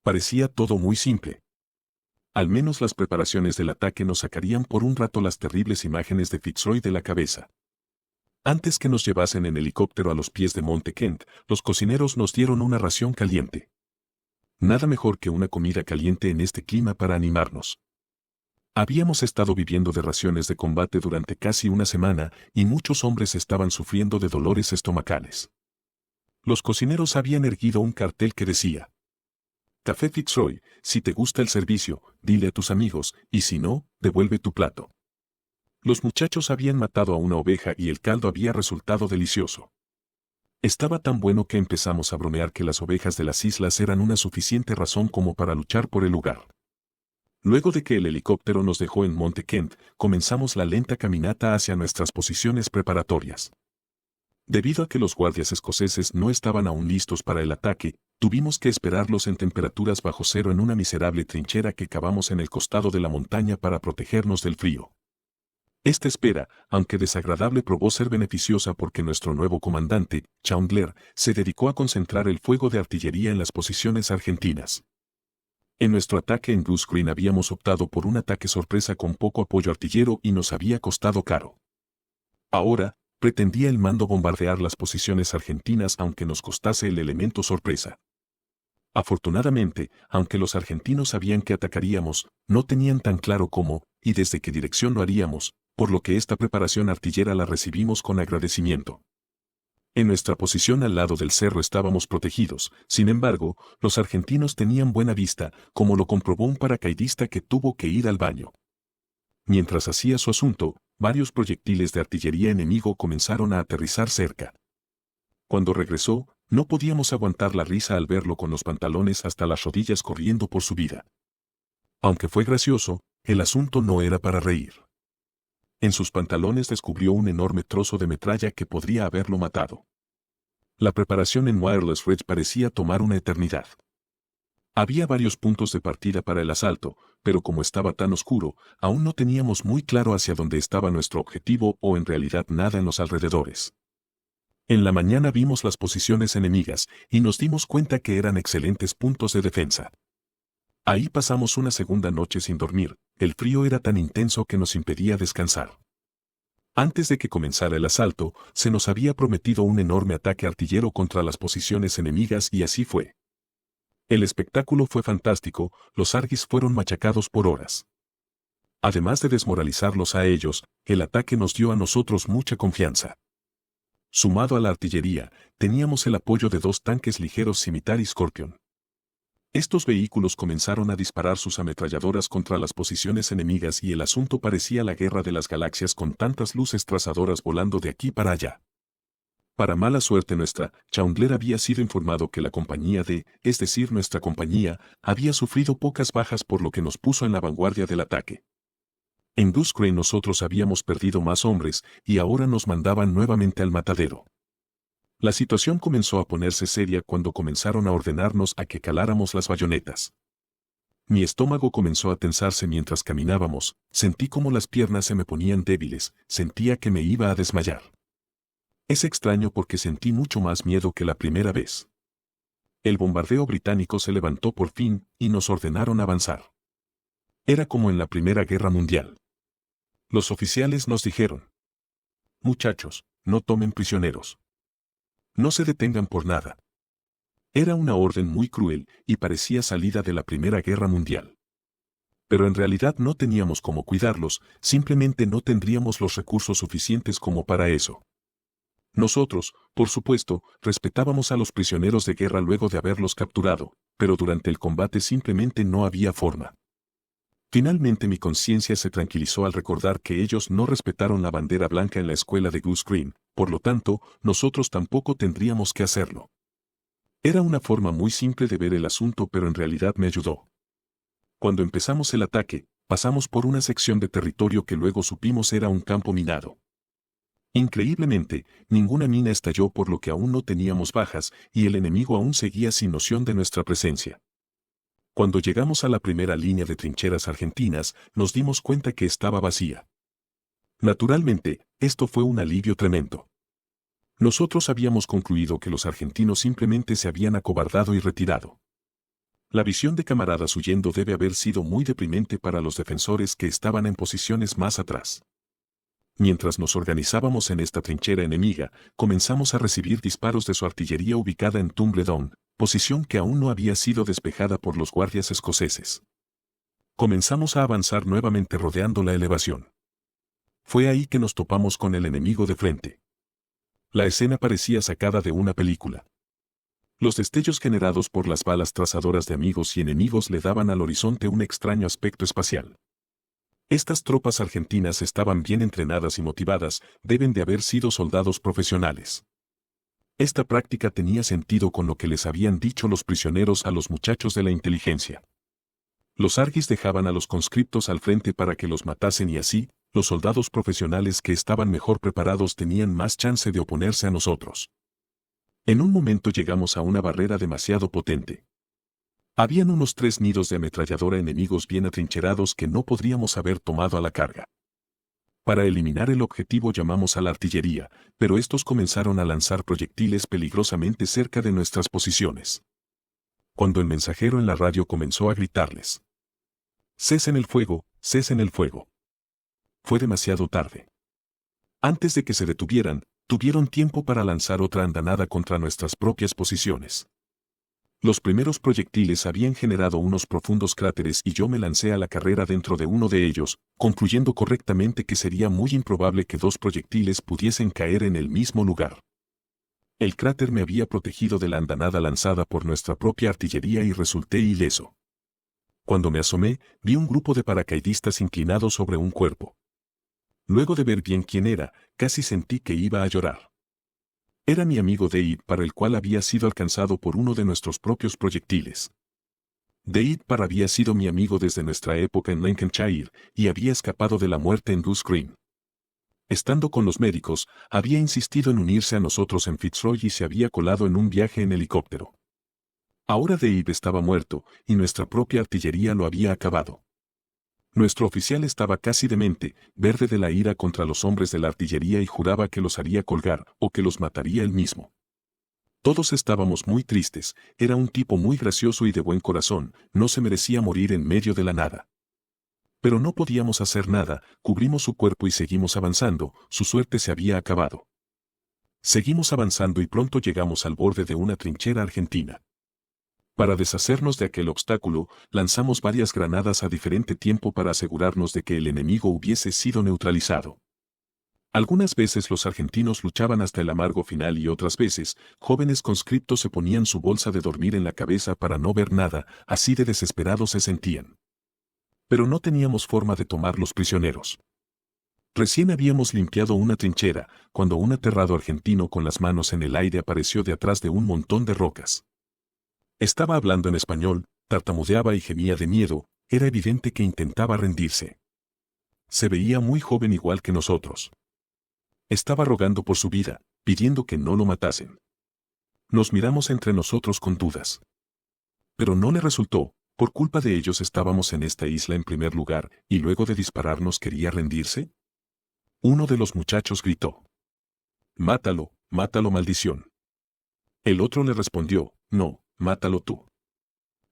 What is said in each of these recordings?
Parecía todo muy simple. Al menos las preparaciones del ataque nos sacarían por un rato las terribles imágenes de Fitzroy de la cabeza. Antes que nos llevasen en helicóptero a los pies de Monte Kent, los cocineros nos dieron una ración caliente. Nada mejor que una comida caliente en este clima para animarnos. Habíamos estado viviendo de raciones de combate durante casi una semana y muchos hombres estaban sufriendo de dolores estomacales. Los cocineros habían erguido un cartel que decía: Café Fitzroy, si te gusta el servicio, dile a tus amigos, y si no, devuelve tu plato. Los muchachos habían matado a una oveja y el caldo había resultado delicioso. Estaba tan bueno que empezamos a bromear que las ovejas de las islas eran una suficiente razón como para luchar por el lugar. Luego de que el helicóptero nos dejó en Monte Kent, comenzamos la lenta caminata hacia nuestras posiciones preparatorias. Debido a que los guardias escoceses no estaban aún listos para el ataque, tuvimos que esperarlos en temperaturas bajo cero en una miserable trinchera que cavamos en el costado de la montaña para protegernos del frío. Esta espera, aunque desagradable, probó ser beneficiosa porque nuestro nuevo comandante, Chandler, se dedicó a concentrar el fuego de artillería en las posiciones argentinas. En nuestro ataque en Goose Green habíamos optado por un ataque sorpresa con poco apoyo artillero y nos había costado caro. Ahora, pretendía el mando bombardear las posiciones argentinas aunque nos costase el elemento sorpresa. Afortunadamente, aunque los argentinos sabían que atacaríamos, no tenían tan claro cómo, y desde qué dirección lo haríamos, por lo que esta preparación artillera la recibimos con agradecimiento. En nuestra posición al lado del cerro estábamos protegidos, sin embargo, los argentinos tenían buena vista, como lo comprobó un paracaidista que tuvo que ir al baño. Mientras hacía su asunto, varios proyectiles de artillería enemigo comenzaron a aterrizar cerca. Cuando regresó, no podíamos aguantar la risa al verlo con los pantalones hasta las rodillas corriendo por su vida. Aunque fue gracioso, el asunto no era para reír. En sus pantalones descubrió un enorme trozo de metralla que podría haberlo matado. La preparación en Wireless Ridge parecía tomar una eternidad. Había varios puntos de partida para el asalto, pero como estaba tan oscuro, aún no teníamos muy claro hacia dónde estaba nuestro objetivo o en realidad nada en los alrededores. En la mañana vimos las posiciones enemigas y nos dimos cuenta que eran excelentes puntos de defensa. Ahí pasamos una segunda noche sin dormir, el frío era tan intenso que nos impedía descansar. Antes de que comenzara el asalto, se nos había prometido un enorme ataque artillero contra las posiciones enemigas y así fue. El espectáculo fue fantástico, los Argys fueron machacados por horas. Además de desmoralizarlos a ellos, el ataque nos dio a nosotros mucha confianza. Sumado a la artillería, teníamos el apoyo de 2 tanques ligeros Scimitar y Scorpion. Estos vehículos comenzaron a disparar sus ametralladoras contra las posiciones enemigas y el asunto parecía la guerra de las galaxias con tantas luces trazadoras volando de aquí para allá. Para mala suerte nuestra, Chandler había sido informado que la compañía es decir nuestra compañía, había sufrido pocas bajas por lo que nos puso en la vanguardia del ataque. En Goose Green nosotros habíamos perdido más hombres y ahora nos mandaban nuevamente al matadero. La situación comenzó a ponerse seria cuando comenzaron a ordenarnos a que caláramos las bayonetas. Mi estómago comenzó a tensarse mientras caminábamos, sentí como las piernas se me ponían débiles, sentía que me iba a desmayar. Es extraño porque sentí mucho más miedo que la primera vez. El bombardeo británico se levantó por fin y nos ordenaron avanzar. Era como en la Primera Guerra Mundial. Los oficiales nos dijeron: muchachos, no tomen prisioneros. No se detengan por nada. Era una orden muy cruel y parecía salida de la Primera Guerra Mundial. Pero en realidad no teníamos cómo cuidarlos, simplemente no tendríamos los recursos suficientes como para eso. Nosotros, por supuesto, respetábamos a los prisioneros de guerra luego de haberlos capturado, pero durante el combate simplemente no había forma. Finalmente mi conciencia se tranquilizó al recordar que ellos no respetaron la bandera blanca en la escuela de Goose Green, por lo tanto, nosotros tampoco tendríamos que hacerlo. Era una forma muy simple de ver el asunto, pero en realidad me ayudó. Cuando empezamos el ataque, pasamos por una sección de territorio que luego supimos era un campo minado. Increíblemente, ninguna mina estalló por lo que aún no teníamos bajas y el enemigo aún seguía sin noción de nuestra presencia. Cuando llegamos a la primera línea de trincheras argentinas, nos dimos cuenta que estaba vacía. Naturalmente, esto fue un alivio tremendo. Nosotros habíamos concluido que los argentinos simplemente se habían acobardado y retirado. La visión de camaradas huyendo debe haber sido muy deprimente para los defensores que estaban en posiciones más atrás. Mientras nos organizábamos en esta trinchera enemiga, comenzamos a recibir disparos de su artillería ubicada en Tumbledown, posición que aún no había sido despejada por los guardias escoceses. Comenzamos a avanzar nuevamente rodeando la elevación. Fue ahí que nos topamos con el enemigo de frente. La escena parecía sacada de una película. Los destellos generados por las balas trazadoras de amigos y enemigos le daban al horizonte un extraño aspecto espacial. Estas tropas argentinas estaban bien entrenadas y motivadas, deben de haber sido soldados profesionales. Esta práctica tenía sentido con lo que les habían dicho los prisioneros a los muchachos de la inteligencia. Los argis dejaban a los conscriptos al frente para que los matasen y así, los soldados profesionales que estaban mejor preparados tenían más chance de oponerse a nosotros. En un momento llegamos a una barrera demasiado potente. Habían unos 3 nidos de ametralladora enemigos bien atrincherados que no podríamos haber tomado a la carga. Para eliminar el objetivo llamamos a la artillería, pero estos comenzaron a lanzar proyectiles peligrosamente cerca de nuestras posiciones. Cuando el mensajero en la radio comenzó a gritarles: «¡Cesen el fuego! ¡Cesen el fuego!». Fue demasiado tarde. Antes de que se detuvieran, tuvieron tiempo para lanzar otra andanada contra nuestras propias posiciones. Los primeros proyectiles habían generado unos profundos cráteres y yo me lancé a la carrera dentro de uno de ellos, concluyendo correctamente que sería muy improbable que 2 proyectiles pudiesen caer en el mismo lugar. El cráter me había protegido de la andanada lanzada por nuestra propia artillería y resulté ileso. Cuando me asomé, vi un grupo de paracaidistas inclinados sobre un cuerpo. Luego de ver bien quién era, casi sentí que iba a llorar. Era mi amigo Dave, para el cual había sido alcanzado por uno de nuestros propios proyectiles. Dave Parr había sido mi amigo desde nuestra época en Lincolnshire y había escapado de la muerte en Goose Green. Estando con los médicos, había insistido en unirse a nosotros en Fitzroy y se había colado en un viaje en helicóptero. Ahora Dave estaba muerto y nuestra propia artillería lo había acabado. Nuestro oficial estaba casi demente, verde de la ira contra los hombres de la artillería y juraba que los haría colgar o que los mataría él mismo. Todos estábamos muy tristes, era un tipo muy gracioso y de buen corazón, no se merecía morir en medio de la nada. Pero no podíamos hacer nada, cubrimos su cuerpo y seguimos avanzando, su suerte se había acabado. Seguimos avanzando y pronto llegamos al borde de una trinchera argentina. Para deshacernos de aquel obstáculo, lanzamos varias granadas a diferente tiempo para asegurarnos de que el enemigo hubiese sido neutralizado. Algunas veces los argentinos luchaban hasta el amargo final y otras veces, jóvenes conscriptos se ponían su bolsa de dormir en la cabeza para no ver nada, así de desesperados se sentían. Pero no teníamos forma de tomar los prisioneros. Recién habíamos limpiado una trinchera, cuando un aterrado argentino con las manos en el aire apareció de atrás de un montón de rocas. Estaba hablando en español, tartamudeaba y gemía de miedo, era evidente que intentaba rendirse. Se veía muy joven igual que nosotros. Estaba rogando por su vida, pidiendo que no lo matasen. Nos miramos entre nosotros con dudas. Pero no le resultó, por culpa de ellos estábamos en esta isla en primer lugar, y luego de dispararnos quería rendirse. Uno de los muchachos gritó: «Mátalo, mátalo, maldición». El otro le respondió: «No, mátalo tú».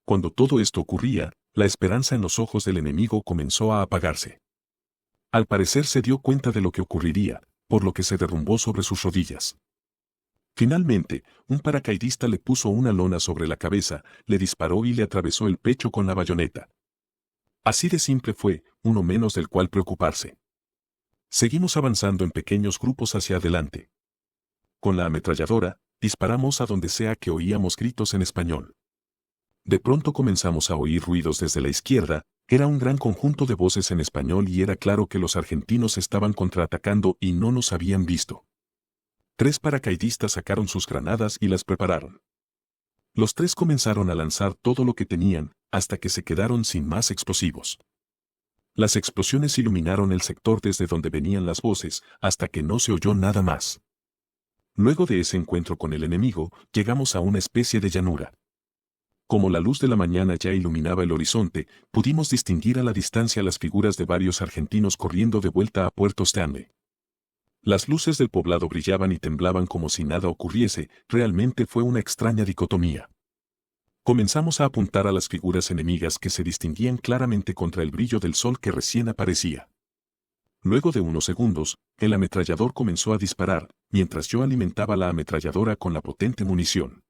Cuando todo esto ocurría, la esperanza en los ojos del enemigo comenzó a apagarse. Al parecer se dio cuenta de lo que ocurriría, por lo que se derrumbó sobre sus rodillas. Finalmente, un paracaidista le puso una lona sobre la cabeza, le disparó y le atravesó el pecho con la bayoneta. Así de simple fue, uno menos del cual preocuparse. Seguimos avanzando en pequeños grupos hacia adelante. Con la ametralladora, disparamos a donde sea que oíamos gritos en español. De pronto comenzamos a oír ruidos desde la izquierda, era un gran conjunto de voces en español y era claro que los argentinos estaban contraatacando y no nos habían visto. 3 paracaidistas sacaron sus granadas y las prepararon. Los 3 comenzaron a lanzar todo lo que tenían, hasta que se quedaron sin más explosivos. Las explosiones iluminaron el sector desde donde venían las voces, hasta que no se oyó nada más. Luego de ese encuentro con el enemigo, llegamos a una especie de llanura. Como la luz de la mañana ya iluminaba el horizonte, pudimos distinguir a la distancia las figuras de varios argentinos corriendo de vuelta a Puerto Stanley. Las luces del poblado brillaban y temblaban como si nada ocurriese, realmente fue una extraña dicotomía. Comenzamos a apuntar a las figuras enemigas que se distinguían claramente contra el brillo del sol que recién aparecía. Luego de unos segundos, el ametrallador comenzó a disparar, mientras yo alimentaba la ametralladora con la potente munición.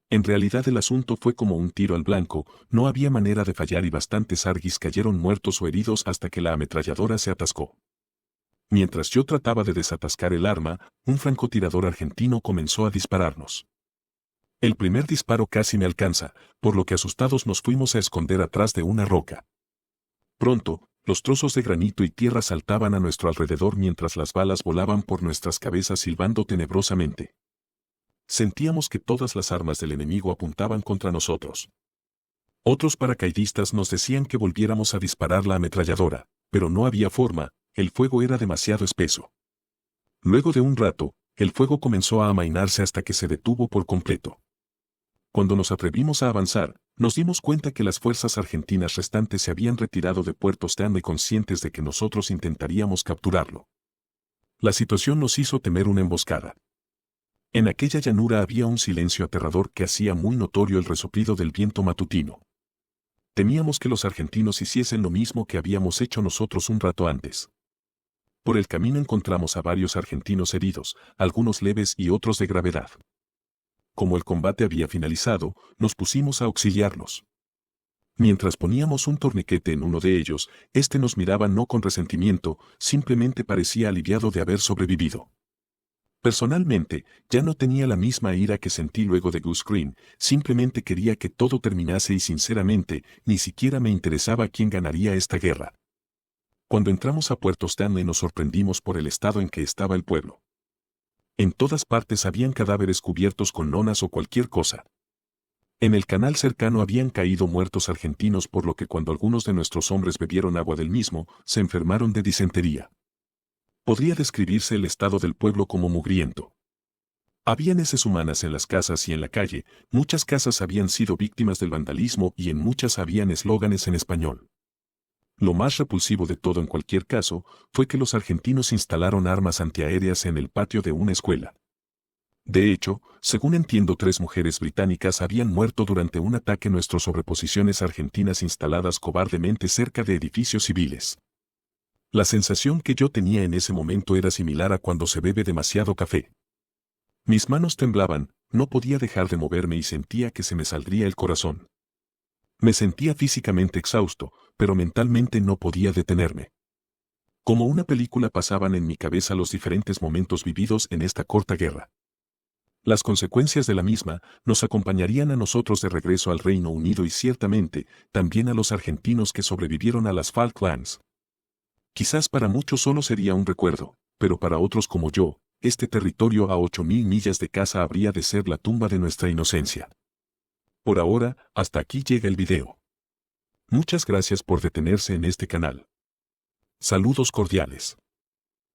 En realidad el asunto fue como un tiro al blanco, no había manera de fallar y bastantes Argis cayeron muertos o heridos hasta que la ametralladora se atascó. Mientras yo trataba de desatascar el arma, un francotirador argentino comenzó a dispararnos. El primer disparo casi me alcanza, por lo que asustados nos fuimos a esconder atrás de una roca. Pronto, los trozos de granito y tierra saltaban a nuestro alrededor mientras las balas volaban por nuestras cabezas silbando tenebrosamente. Sentíamos que todas las armas del enemigo apuntaban contra nosotros. Otros paracaidistas nos decían que volviéramos a disparar la ametralladora, pero no había forma, el fuego era demasiado espeso. Luego de un rato, el fuego comenzó a amainarse hasta que se detuvo por completo. Cuando nos atrevimos a avanzar, nos dimos cuenta que las fuerzas argentinas restantes se habían retirado de Puerto Stanley conscientes de que nosotros intentaríamos capturarlo. La situación nos hizo temer una emboscada. En aquella llanura había un silencio aterrador que hacía muy notorio el resoplido del viento matutino. Temíamos que los argentinos hiciesen lo mismo que habíamos hecho nosotros un rato antes. Por el camino encontramos a varios argentinos heridos, algunos leves y otros de gravedad. Como el combate había finalizado, nos pusimos a auxiliarlos. Mientras poníamos un torniquete en uno de ellos, este nos miraba no con resentimiento, simplemente parecía aliviado de haber sobrevivido. Personalmente, ya no tenía la misma ira que sentí luego de Goose Green, simplemente quería que todo terminase y sinceramente, ni siquiera me interesaba quién ganaría esta guerra. Cuando entramos a Puerto Stanley nos sorprendimos por el estado en que estaba el pueblo. En todas partes habían cadáveres cubiertos con lonas o cualquier cosa. En el canal cercano habían caído muertos argentinos por lo que cuando algunos de nuestros hombres bebieron agua del mismo, se enfermaron de disentería. Podría describirse el estado del pueblo como mugriento. Había heces humanas en las casas y en la calle, muchas casas habían sido víctimas del vandalismo y en muchas habían eslóganes en español. Lo más repulsivo de todo en cualquier caso, fue que los argentinos instalaron armas antiaéreas en el patio de una escuela. De hecho, según entiendo 3 mujeres británicas habían muerto durante un ataque nuestro sobre posiciones argentinas instaladas cobardemente cerca de edificios civiles. La sensación que yo tenía en ese momento era similar a cuando se bebe demasiado café. Mis manos temblaban, no podía dejar de moverme y sentía que se me saldría el corazón. Me sentía físicamente exhausto, pero mentalmente no podía detenerme. Como una película pasaban en mi cabeza los diferentes momentos vividos en esta corta guerra. Las consecuencias de la misma nos acompañarían a nosotros de regreso al Reino Unido y ciertamente también a los argentinos que sobrevivieron a las Falklands. Quizás para muchos solo sería un recuerdo, pero para otros como yo, este territorio a 8.000 millas de casa habría de ser la tumba de nuestra inocencia. Por ahora, hasta aquí llega el video. Muchas gracias por detenerse en este canal. Saludos cordiales.